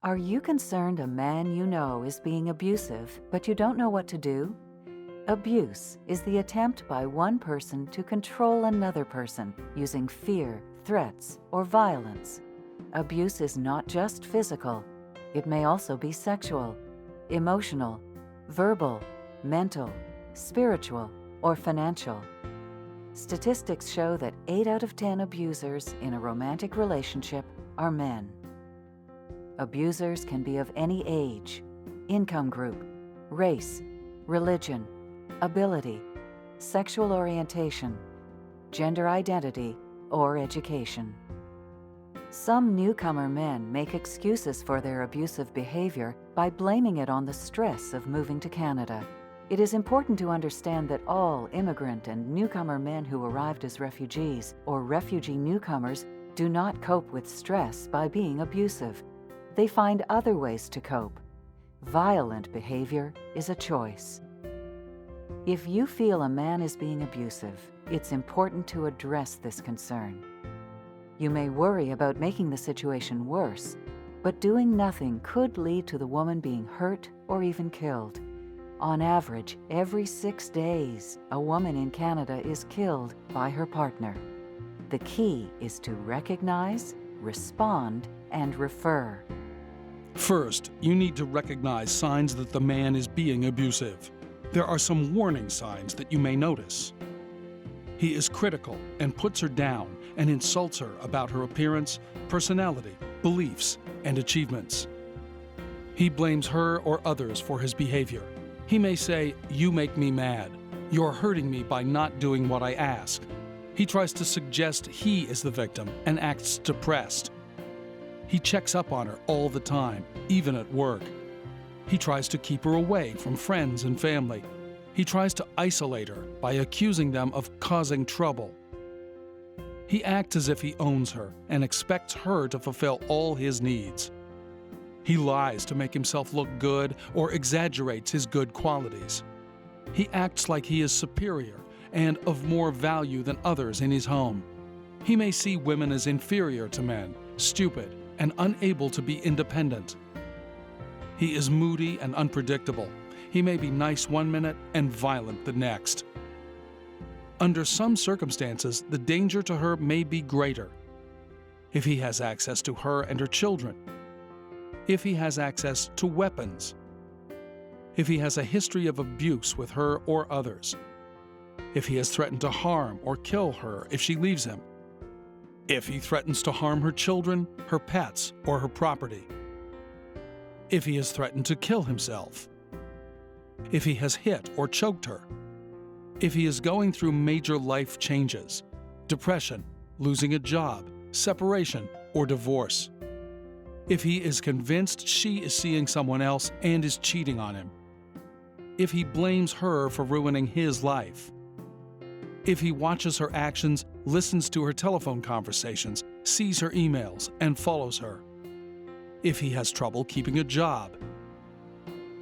Are you concerned a man you know is being abusive, but you don't know what to do? Abuse is the attempt by one person to control another person using fear, threats, or violence. Abuse is not just physical. It may also be sexual, emotional, verbal, mental, spiritual, or financial. Statistics show that 8 out of 10 abusers in a romantic relationship are men. Abusers can be of any age, income group, race, religion, ability, sexual orientation, gender identity, or education. Some newcomer men make excuses for their abusive behavior by blaming it on the stress of moving to Canada. It is important to understand that all immigrant and newcomer men who arrived as refugees or refugee newcomers do not cope with stress by being abusive. They find other ways to cope. Violent behavior is a choice. If you feel a man is being abusive, it's important to address this concern. You may worry about making the situation worse, but doing nothing could lead to the woman being hurt or even killed. On average, every 6 days, a woman in Canada is killed by her partner. The key is to recognize, respond, and refer. First, you need to recognize signs that the man is being abusive. There are some warning signs that you may notice. He is critical and puts her down and insults her about her appearance, personality, beliefs, and achievements. He blames her or others for his behavior. He may say, "You make me mad. You're hurting me by not doing what I ask." He tries to suggest he is the victim and acts depressed. He checks up on her all the time, even at work. He tries to keep her away from friends and family. He tries to isolate her by accusing them of causing trouble. He acts as if he owns her and expects her to fulfill all his needs. He lies to make himself look good or exaggerates his good qualities. He acts like he is superior and of more value than others in his home. He may see women as inferior to men, stupid, and unable to be independent. He is moody and unpredictable. He may be nice one minute and violent the next. Under some circumstances, the danger to her may be greater. If he has access to her and her children, if he has access to weapons, if he has a history of abuse with her or others, if he has threatened to harm or kill her if she leaves him, if he threatens to harm her children, her pets, or her property, if he has threatened to kill himself, if he has hit or choked her, if he is going through major life changes, depression, losing a job, separation, or divorce, if he is convinced she is seeing someone else and is cheating on him, if he blames her for ruining his life, if he watches her actions, listens to her telephone conversations, sees her emails, and follows her, if he has trouble keeping a job,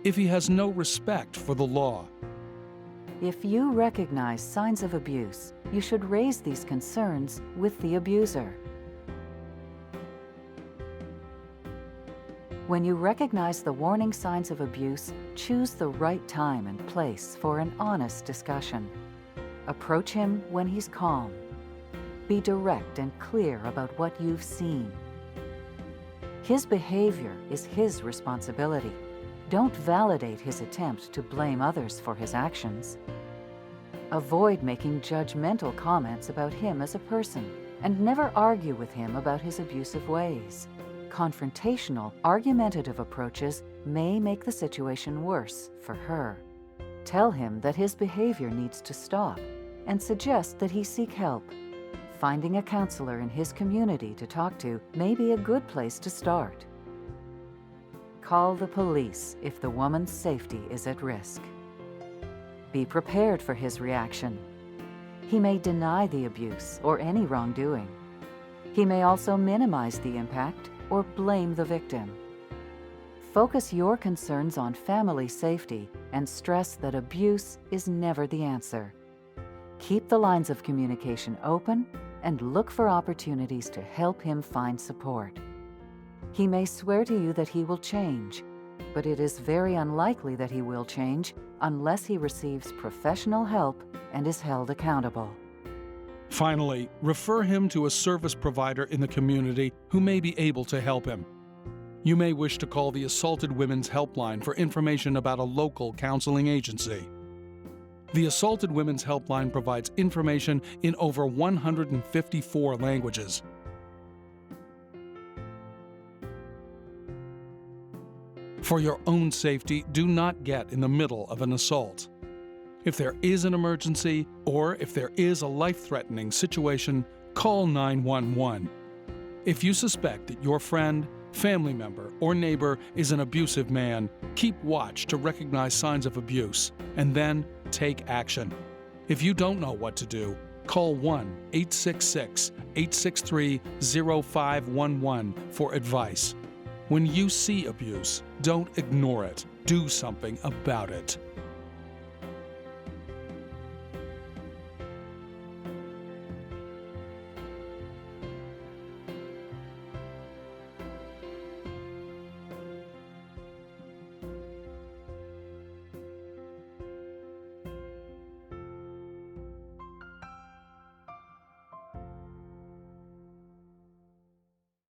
if he has no respect for the law. If you recognize signs of abuse, you should raise these concerns with the abuser. When you recognize the warning signs of abuse, choose the right time and place for an honest discussion. Approach him when he's calm. Be direct and clear about what you've seen. His behavior is his responsibility. Don't validate his attempt to blame others for his actions. Avoid making judgmental comments about him as a person, and never argue with him about his abusive ways. Confrontational, argumentative approaches may make the situation worse for her. Tell him that his behavior needs to stop, and suggest that he seek help. Finding a counselor in his community to talk to may be a good place to start. Call the police if the woman's safety is at risk. Be prepared for his reaction. He may deny the abuse or any wrongdoing. He may also minimize the impact or blame the victim. Focus your concerns on family safety and stress that abuse is never the answer. Keep the lines of communication open and look for opportunities to help him find support. He may swear to you that he will change, but it is very unlikely that he will change unless he receives professional help and is held accountable. Finally, refer him to a service provider in the community who may be able to help him. You may wish to call the Assaulted Women's Helpline for information about a local counseling agency. The Assaulted Women's Helpline provides information in over 154 languages. For your own safety, do not get in the middle of an assault. If there is an emergency or if there is a life-threatening situation, call 911. If you suspect that your friend, family member, or neighbor is an abusive man, keep watch to recognize signs of abuse and then take action. If you don't know what to do, call 1-866-863-0511 for advice. When you see abuse, don't ignore it. Do something about it.